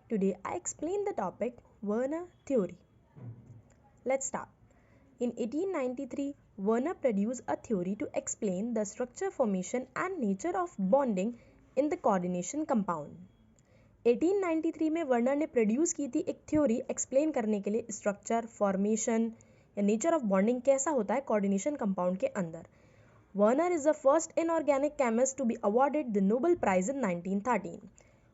Today I explain the topic Werner theory. Let's start. In 1893, Werner produced a theory to explain the structure, formation and nature of bonding in the coordination compound. 1893 में Werner ने produce की थी एक theory explain करने के लिए structure, formation या nature of bonding कैसा होता है कोऑर्डिनेशन कंपाउंड के अंदर. Werner is the first inorganic chemist to be awarded the Nobel prize in 1913.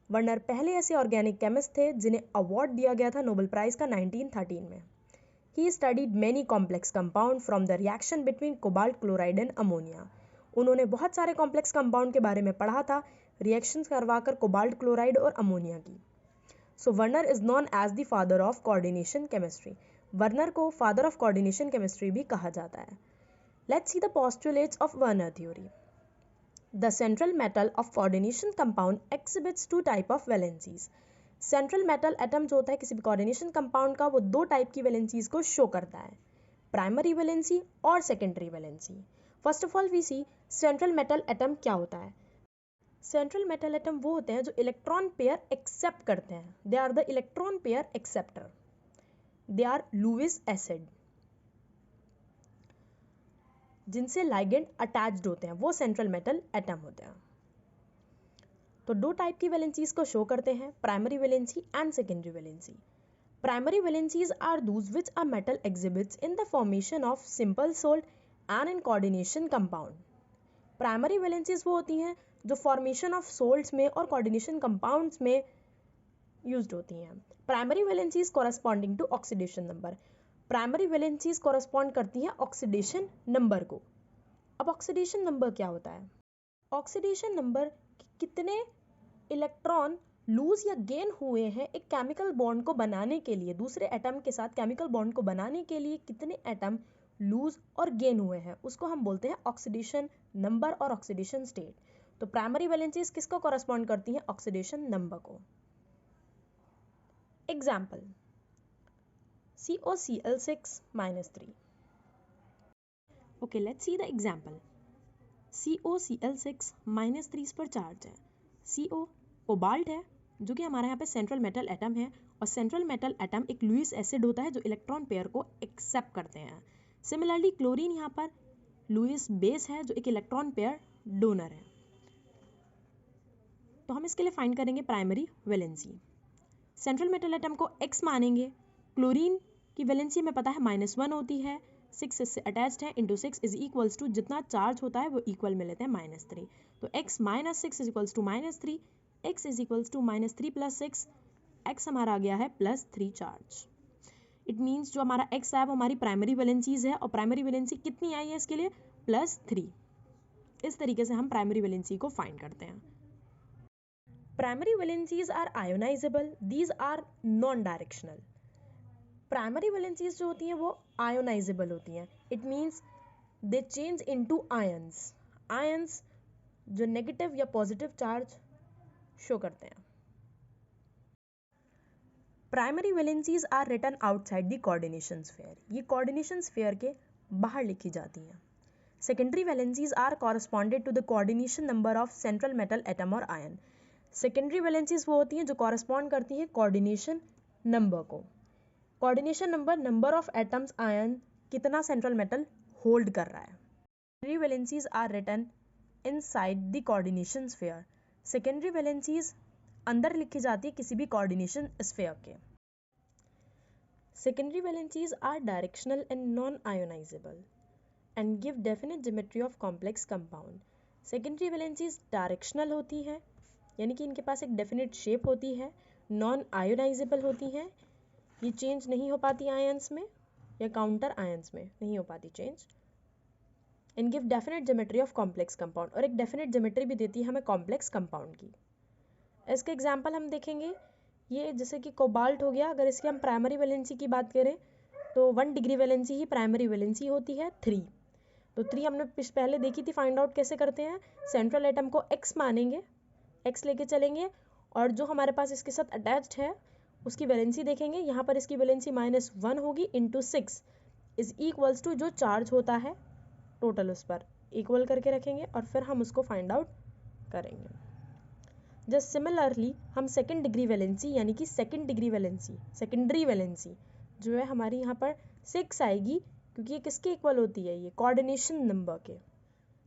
Werner पहले ऐसे ऑर्गेनिक केमिस्ट थे जिन्हें अवार्ड दिया गया था नोबेल प्राइज का 1913 में. He studied many complex compound from the reaction between cobalt chloride and ammonia. उन्होंने बहुत सारे कॉम्प्लेक्स कंपाउंड के बारे में पढ़ा था, रिएक्शंस करवाकर कोबाल्ट क्लोराइड और अमोनिया की. So Werner is known as the father of coordination chemistry. Werner को फादर ऑफ कोऑर्डिनेशन केमिस्ट्री भी कहा जाता है. Let's see the postulates of Werner theory. The central metal of coordination compound exhibits two type of valencies. Central metal atom जो होता है किसी भी coordination compound का, वो दो टाइप की valencies को शो करता है, प्राइमरी वैलेंसी और secondary valency. First of all we see central metal atom क्या होता है. सेंट्रल मेटल एटम वो होते हैं जो इलेक्ट्रॉन पेयर एक्सेप्ट करते हैं. They are the electron pair acceptor. They are Lewis acid. जिनसे लाइगेंड अटैच्ड होते हैं वो सेंट्रल मेटल एटम होते हैं. तो दो टाइप की वैलेंसीज को शो करते हैं, primary valency and secondary valency. Primary valencies are those which a metal exhibits in the formation of simple salt and in coordination compound. Primary valencies वो होती हैं जो फॉर्मेशन ऑफ सोल्ट्स में और कोऑर्डिनेशन कंपाउंड्स में used होती हैं. Primary valencies corresponding to oxidation number. Primary valencies correspond करती हैं ऑक्सीडेशन नंबर को. अब ऑक्सीडेशन नंबर क्या होता है. ऑक्सीडेशन नंबर कितने इलेक्ट्रॉन लूज या गेन हुए हैं एक केमिकल बॉन्ड को बनाने के लिए, दूसरे एटम के साथ केमिकल बॉन्ड को बनाने के लिए कितने एटम लूज और गेन हुए हैं, उसको हम बोलते हैं ऑक्सीडेशन नंबर और ऑक्सीडेशन स्टेट. तो प्राइमरी वैलेंसीज किसको कॉरस्पॉन्ड करती हैं, ऑक्सीडेशन नंबर को. Example COCl6 -3. Okay, let's see the example. COCl6 -3 पर चार्ज है. CO कोबाल्ट है जो कि हमारे यहाँ पे सेंट्रल मेटल एटम है, और सेंट्रल मेटल एटम एक लुईस एसिड होता है जो इलेक्ट्रॉन पेयर को एक्सेप्ट करते हैं. सिमिलरली क्लोरीन यहाँ पर लुईस बेस है जो एक इलेक्ट्रॉन पेयर डोनर है. तो हम इसके लिए फाइंड करेंगे primary valency. Central metal atom को X मानेंगे. क्लोरीन की वैलेंसी हमें पता है -1 होती है, 6 इससे अटैच्ड है, इंटू 6 इज इक्वल्स टू जितना चार्ज होता है वो इक्वल में लेते हैं -3. तो x - 6 is equals to -3. x is equals to -3 + 6. x हमारा आ गया है +3 चार्ज. इट मीन्स जो हमारा x है वो हमारी प्राइमरी वैलेंसीज है, और प्राइमरी वैलेंसी कितनी आई है इसके लिए, +3. इस तरीके से हम प्राइमरी वैलेंसी को फाइंड करते हैं. Primary valencies are ionizable. These are non directional. Primary valencies जो होती हैं वो आयोनाइजेबल होती हैं. It means they change into ions. Ions जो नेगेटिव या पॉजिटिव चार्ज शो करते हैं. Primary valencies are written outside the coordination sphere. ये कोऑर्डिनेशन स्फीयर के बाहर लिखी जाती हैं. Secondary valencies are corresponded to the coordination number of central metal atom और आयन. सेकेंडरी वैलेंसीज वो होती हैं जो कॉरस्पॉन्ड करती हैं कोऑर्डिनेशन नंबर को. Coordination number of atoms ion कितना सेंट्रल मेटल होल्ड कर रहा है. Primary valencies are written inside the coordination sphere. Secondary valencies अंदर लिखी जाती है किसी भी कोऑर्डिनेशन स्फीयर के. Secondary valencies are directional and non ionisable and give definite geometry of complex compound. Secondary valencies directional होती है, यानी कि इनके पास एक डेफिनेट शेप होती है, नॉन आयोनाइजेबल होती हैं, ये चेंज नहीं हो पाती आयंस में या काउंटर आयंस में नहीं हो पाती change. And give definite geometry of complex compound, और एक डेफिनेट ज्योमेट्री भी देती है हमें कॉम्प्लेक्स कंपाउंड की. इसके एग्जांपल हम देखेंगे. ये जैसे कि कोबाल्ट हो गया, अगर इसकी हम प्राइमरी वैलेंसी की बात करें तो 1 डिग्री वैलेंसी ही प्राइमरी वैलेंसी होती है 3. तो 3 हमने पहले देखी थी. फाइंड आउट कैसे करते हैं, सेंट्रल एटम को X मानेंगे, X लेके चलेंगे, और जो हमारे पास इसके साथ अटैच्ड है उसकी वैलेंसी देखेंगे. यहाँ पर इसकी वैलेंसी -1 होगी, इंटू 6 इज इक्वल्स टू जो चार्ज होता है टोटल उस पर इक्वल करके रखेंगे, और फिर हम उसको फाइंड आउट करेंगे. जस्ट सिमिलरली हम सेकेंड डिग्री वैलेंसी यानी कि सेकेंडरी वैलेंसी जो है हमारी यहाँ पर 6 आएगी, क्योंकि ये किसके इक्वल होती है, ये कोऑर्डिनेशन नंबर के,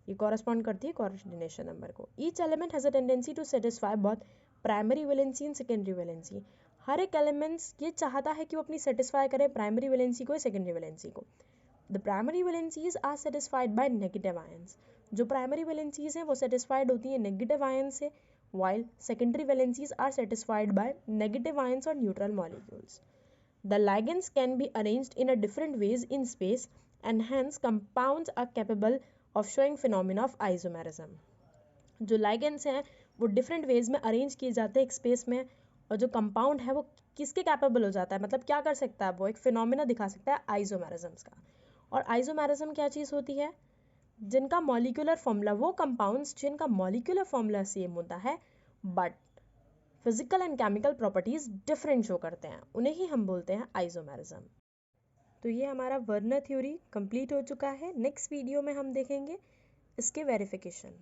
ये कॉरस्पॉन्ड करती है कोऑर्डिनेशन नंबर को। Each element has a tendency to satisfy both primary valency and secondary valency. हर एक एलिमेंट्स ये चाहता है कि वो अपनी सेटिस्फाई करे प्राइमरी वैलेंसी को या सेकेंडरी वैलेंसी को। The primary valencies are satisfied by negative ions. जो प्राइमरी वैलेंसीज हैं वो सेटिस्फाइड होती है नेगेटिव आयन से, while secondary valencies are satisfied by negative ions or neutral molecules. The ligands can be arranged in a different ways in space and hence compounds are capable of showing phenomena of isomerism. जो ligands हैं वो different ways में arrange किए जाते हैं एक space में, और जो compound है वो किसके capable हो जाता है, मतलब क्या कर सकता है, वो एक phenomena दिखा सकता है isomerisms का। और isomerism क्या चीज़ होती है, जिनका मॉलिक्यूलर फॉर्मूला, वो कंपाउंड्स जिनका मॉलिक्यूलर फॉर्मूला सेम होता है but physical and chemical properties different show करते हैं, उन्हें ही हम बोलते हैं आइसोमेरिज्म। तो ये हमारा वर्नर थ्योरी कंप्लीट हो चुका है। नेक्स्ट वीडियो में हम देखेंगे इसके वेरिफिकेशन।